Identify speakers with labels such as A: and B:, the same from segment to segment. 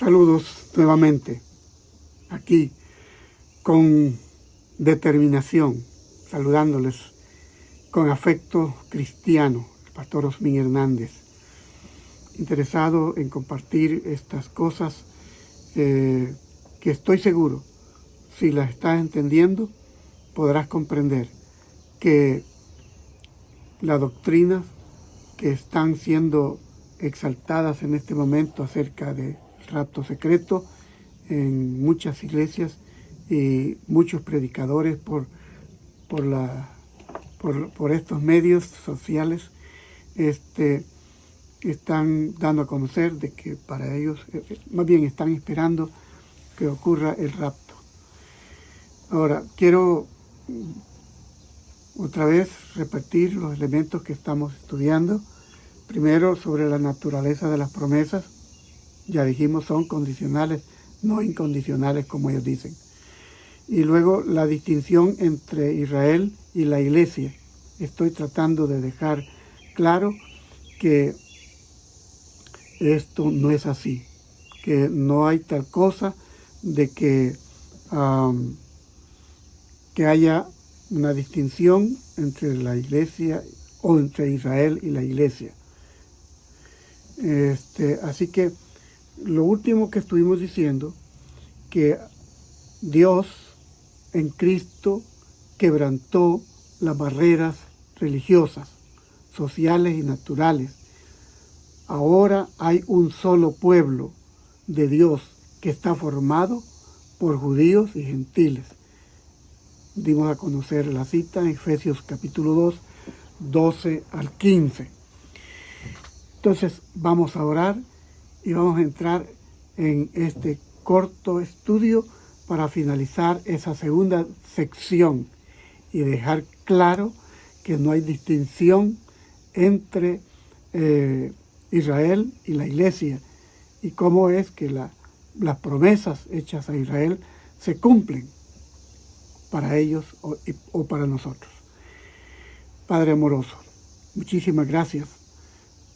A: Saludos nuevamente, aquí con determinación, saludándoles con afecto cristiano, el pastor Osmin Hernández, interesado en compartir estas cosas que estoy seguro, si las estás entendiendo, podrás comprender que las doctrinas que están siendo exaltadas en este momento acerca del rapto secreto en muchas iglesias y muchos predicadores por estos medios sociales están dando a conocer de que para ellos, más bien están esperando que ocurra el rapto. Ahora, quiero otra vez repetir los elementos que estamos estudiando. Primero, sobre la naturaleza de las promesas. Ya dijimos, son condicionales, no incondicionales como ellos dicen. Y luego, la distinción entre Israel y la iglesia. Estoy tratando de dejar claro que esto no es así, que no hay tal cosa de que haya una distinción entre la iglesia o entre Israel y la iglesia. Así que lo último que estuvimos diciendo, que Dios en Cristo quebrantó las barreras religiosas, sociales y naturales. Ahora hay un solo pueblo de Dios que está formado por judíos y gentiles. Dimos a conocer la cita en Efesios capítulo 2, 12 al 15. Entonces vamos a orar y vamos a entrar en este corto estudio para finalizar esa segunda sección y dejar claro que no hay distinción entre Israel y la iglesia y cómo es que las promesas hechas a Israel se cumplen para ellos o para nosotros. Padre amoroso, muchísimas gracias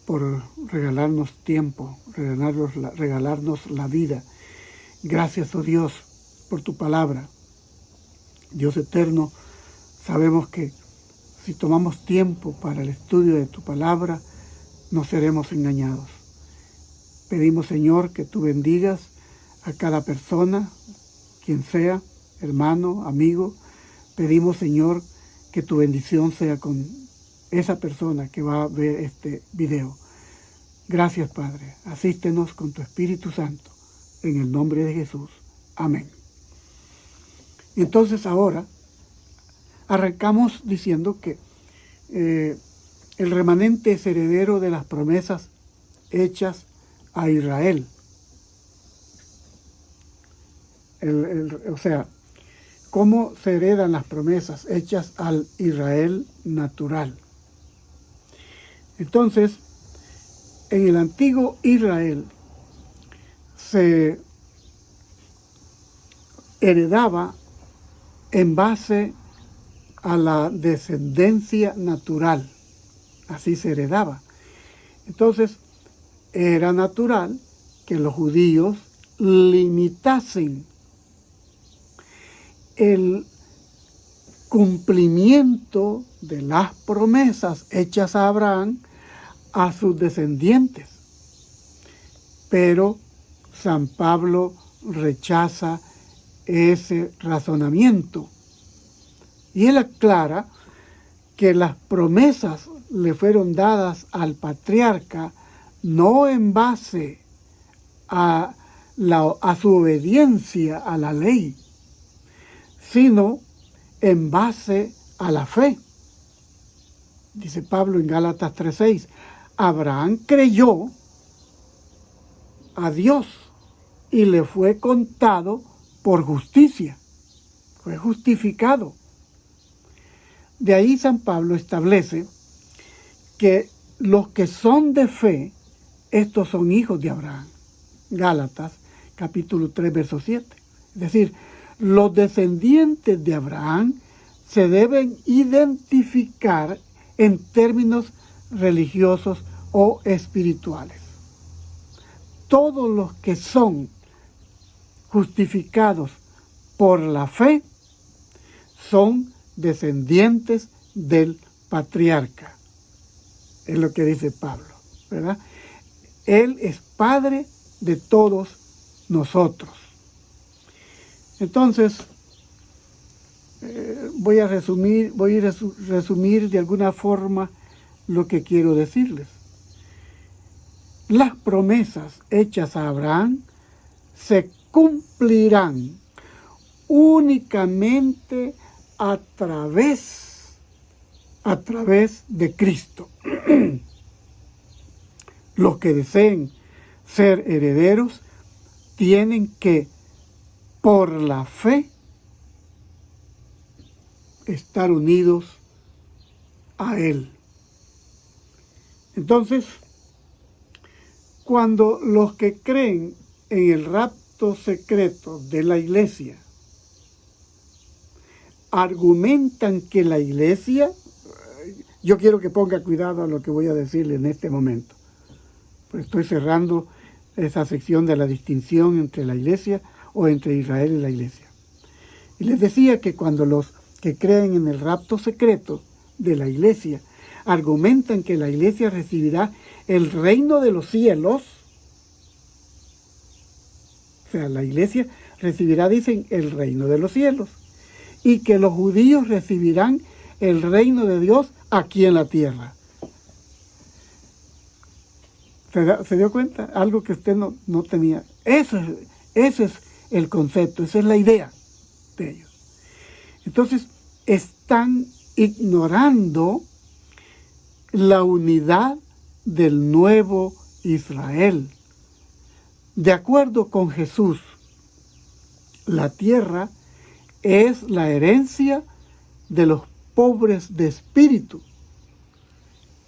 A: por regalarnos tiempo, regalarnos la vida. Gracias, oh Dios, por tu palabra. Dios eterno, sabemos que si tomamos tiempo para el estudio de tu palabra, no seremos engañados. Pedimos, Señor, que tú bendigas a cada persona, quien sea, hermano, amigo. Pedimos, Señor, que tu bendición sea con esa persona que va a ver este video. Gracias, Padre. Asístenos con tu Espíritu Santo, en el nombre de Jesús. Amén. Entonces ahora arrancamos diciendo que el remanente es heredero de las promesas hechas a Israel. O sea, ¿cómo se heredan las promesas hechas al Israel natural? Entonces, en el antiguo Israel se heredaba en base a la descendencia natural. Así se heredaba. Entonces, era natural que los judíos limitasen el cumplimiento de las promesas hechas a Abraham a sus descendientes. Pero San Pablo rechaza ese razonamiento y él aclara que las promesas le fueron dadas al patriarca no en base a su obediencia a la ley, sino en base a la fe. Dice Pablo en Gálatas 3:6, Abraham creyó a Dios y le fue contado por justicia. Fue justificado. De ahí San Pablo establece que los que son de fe, estos son hijos de Abraham. Gálatas capítulo 3, verso 7. Es decir, los descendientes de Abraham se deben identificar en términos religiosos o espirituales. todos los que son justificados por la fe son descendientes del patriarca. Es lo que dice Pablo, ¿verdad? Él es Padre de todos nosotros. Entonces, voy a resumir de alguna forma lo que quiero decirles. Las promesas hechas a Abraham se cumplirán únicamente a través de Cristo. Los que deseen ser herederos tienen que, por la fe, estar unidos a Él. Entonces, cuando los que creen en el rapto secreto de la iglesia argumentan que la iglesia, yo quiero que ponga cuidado a lo que voy a decirle en este momento, pues estoy cerrando esa sección de la distinción entre la iglesia o entre Israel y la iglesia. Y les decía que cuando los que creen en el rapto secreto de la iglesia argumentan que la iglesia recibirá el reino de los cielos, o sea, la iglesia recibirá, dicen, el reino de los cielos, y que los judíos recibirán el reino de Dios aquí en la tierra. ¿Se dio cuenta? Algo que usted no tenía. Ese es el concepto, esa es la idea de ellos. Entonces, están ignorando la unidad del nuevo Israel. De acuerdo con Jesús, la tierra es la herencia de los pobres de espíritu,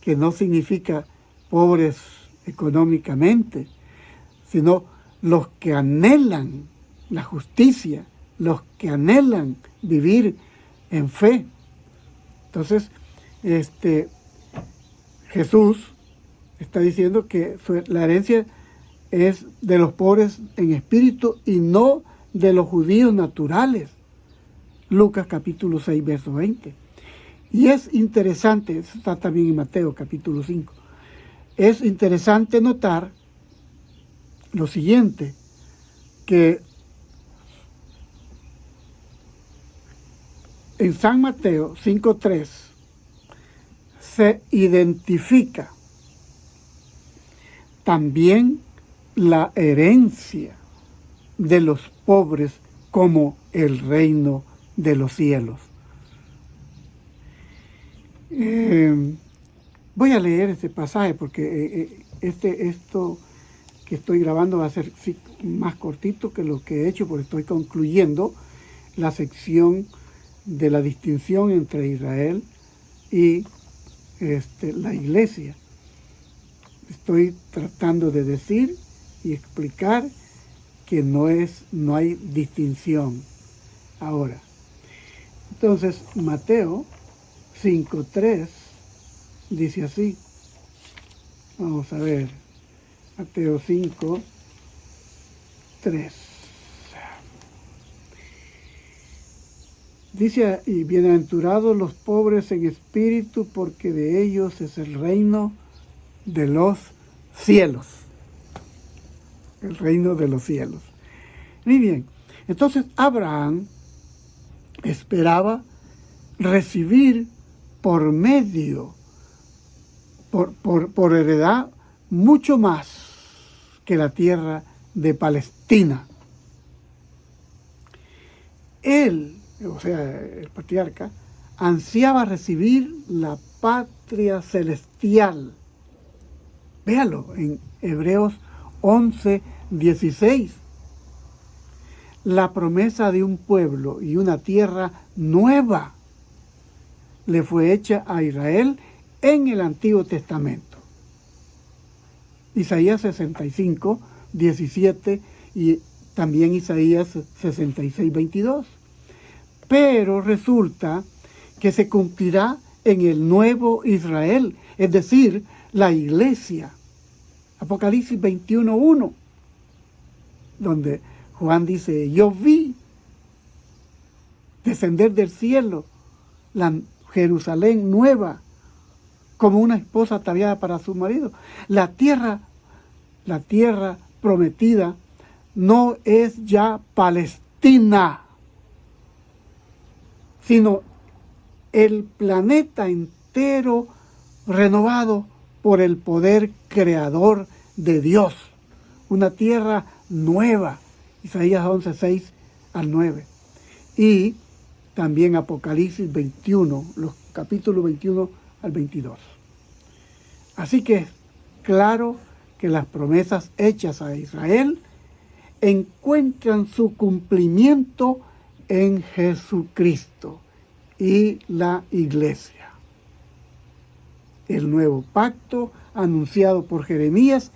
A: que no significa pobres económicamente, sino los que anhelan la justicia, los que anhelan vivir en fe. Entonces, Jesús está diciendo que la herencia es de los pobres en espíritu y no de los judíos naturales. Lucas capítulo 6, verso 20. Y es interesante, eso está también en Mateo capítulo 5, es interesante notar lo siguiente, que en San Mateo 5:3 se identifica también la herencia de los pobres como el reino de los cielos. Voy a leer este pasaje porque esto que estoy grabando va a ser más cortito que lo que he hecho, porque estoy concluyendo la sección de la distinción entre Israel y la iglesia. Estoy tratando de decir y explicar que no hay distinción ahora. Entonces, Mateo 5:3 dice así. Vamos a ver. Mateo 5:3. Dice, y bienaventurados los pobres en espíritu, porque de ellos es el reino de los cielos. El reino de los cielos. Muy bien. Entonces, Abraham esperaba recibir por heredad, mucho más que la tierra de Palestina. Él, o sea, el patriarca, ansiaba recibir la patria celestial. Véalo en Hebreos 11:16. La promesa de un pueblo y una tierra nueva le fue hecha a Israel en el Antiguo Testamento. Isaías 65:17 y también Isaías 66:22. Pero resulta que se cumplirá en el nuevo Israel, es decir, la iglesia. Apocalipsis 21:1. donde Juan dice, yo vi descender del cielo la Jerusalén nueva, como una esposa ataviada para su marido. La tierra prometida no es ya Palestina, sino el planeta entero renovado por el poder creador de Dios. Una tierra nueva. Isaías 11, 6 al 9. Y también Apocalipsis 21, los capítulos 21 al 22. Así que claro que las promesas hechas a Israel encuentran su cumplimiento en Jesucristo y la Iglesia. El nuevo pacto anunciado por Jeremías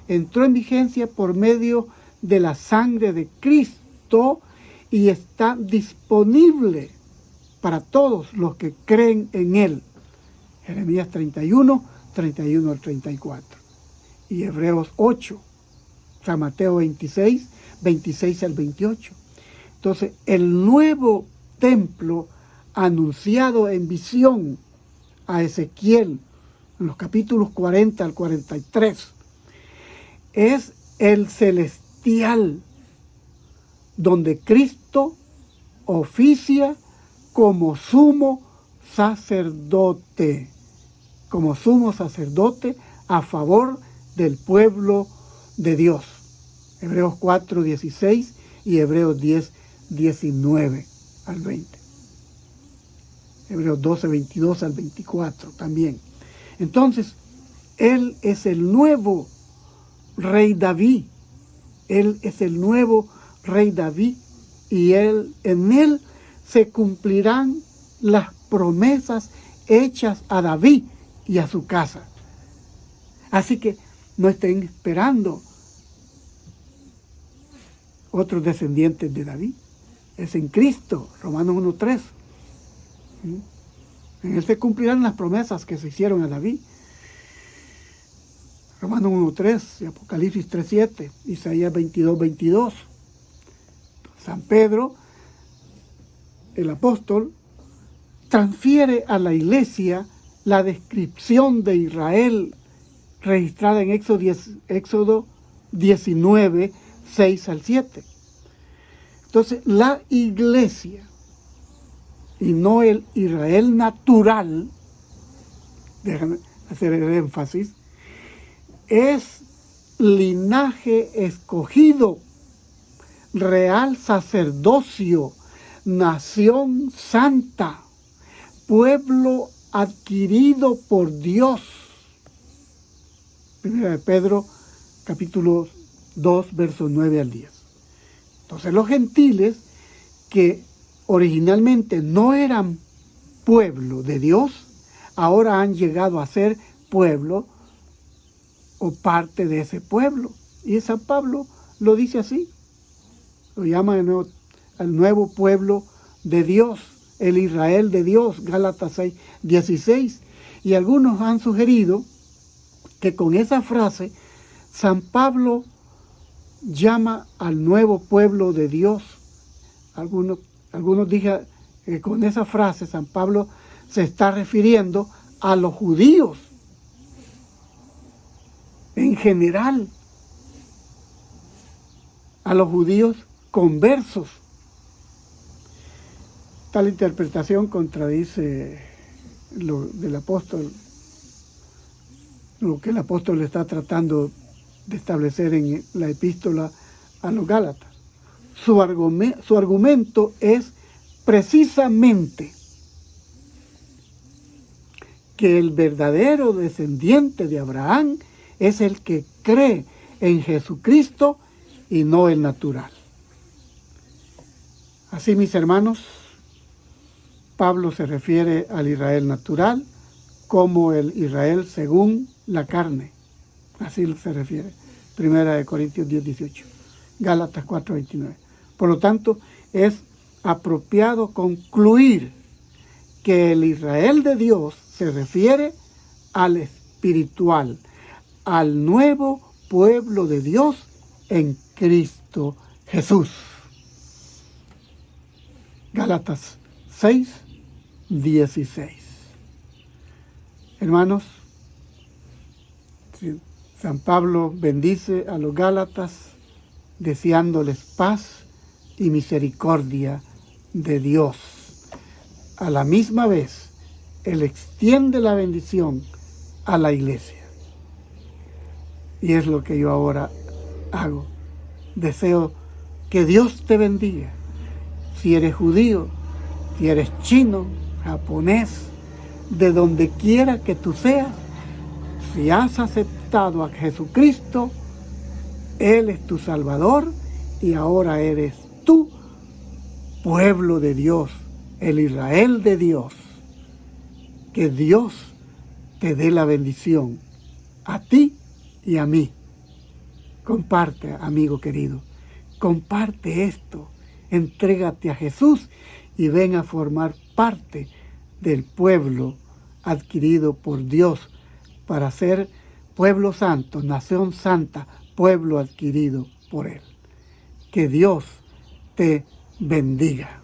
A: entró en vigencia por medio de la sangre de Cristo y está disponible para todos los que creen en Él. Jeremías 31, 31 al 34. Y Hebreos 8, San Mateo 26, 26 al 28. Entonces, el nuevo templo anunciado en visión a Ezequiel, en los capítulos 40 al 43, es el celestial, donde Cristo oficia como sumo sacerdote a favor del pueblo de Dios. Hebreos 4, 16 y Hebreos 10, 19 al 20. Hebreos 12, 22 al 24 también. Entonces, Él es el nuevo Rey David. Él es el nuevo Rey David y en Él se cumplirán las promesas hechas a David y a su casa. Así que no estén esperando otros descendientes de David. Es en Cristo, Romanos 1:3. En Él se cumplirán las promesas que se hicieron a David. Romanos 1:3, Apocalipsis 3:7, Isaías 22:22. San Pedro, el apóstol, transfiere a la iglesia la descripción de Israel registrada en Éxodo 19, 6 al 7. Entonces, la iglesia, y no el Israel natural, déjame hacer el énfasis, es linaje escogido, real sacerdocio, nación santa, pueblo adquirido por Dios. Primera de Pedro, capítulo 2, versos 9 al 10. Entonces los gentiles, que originalmente no eran pueblo de Dios, ahora han llegado a ser pueblo o parte de ese pueblo. Y San Pablo lo dice así. Lo llama de nuevo al nuevo pueblo de Dios, el Israel de Dios, Gálatas 6, 16. Y algunos han sugerido que con esa frase San Pablo llama al nuevo pueblo de Dios. Algunos dicen que con esa frase San Pablo se está refiriendo a los judíos en general, a los judíos conversos. Tal interpretación contradice lo del apóstol, lo que el apóstol está tratando de establecer en la epístola a los Gálatas. Su argumento es precisamente que el verdadero descendiente de Abraham es el que cree en Jesucristo y no el natural. Así, mis hermanos, Pablo se refiere al Israel natural como el Israel según la carne. Así se refiere. Primera de Corintios 10, 18. Gálatas 4, 29. Por lo tanto, es apropiado concluir que el Israel de Dios se refiere al espiritual, al nuevo pueblo de Dios en Cristo Jesús. Gálatas 6:16. Hermanos, San Pablo bendice a los Gálatas deseándoles paz y misericordia de Dios. A la misma vez, Él extiende la bendición a la iglesia. Y es lo que yo ahora hago. Deseo que Dios te bendiga. Si eres judío, si eres chino, japonés, de donde quiera que tú seas, si has aceptado a Jesucristo, Él es tu Salvador y ahora eres tú, pueblo de Dios, el Israel de Dios. Que Dios te dé la bendición a ti y a mí. Comparte, amigo querido, comparte esto, entrégate a Jesús y ven a formar parte del pueblo adquirido por Dios para ser pueblo santo, nación santa, pueblo adquirido por Él. Que Dios te bendiga.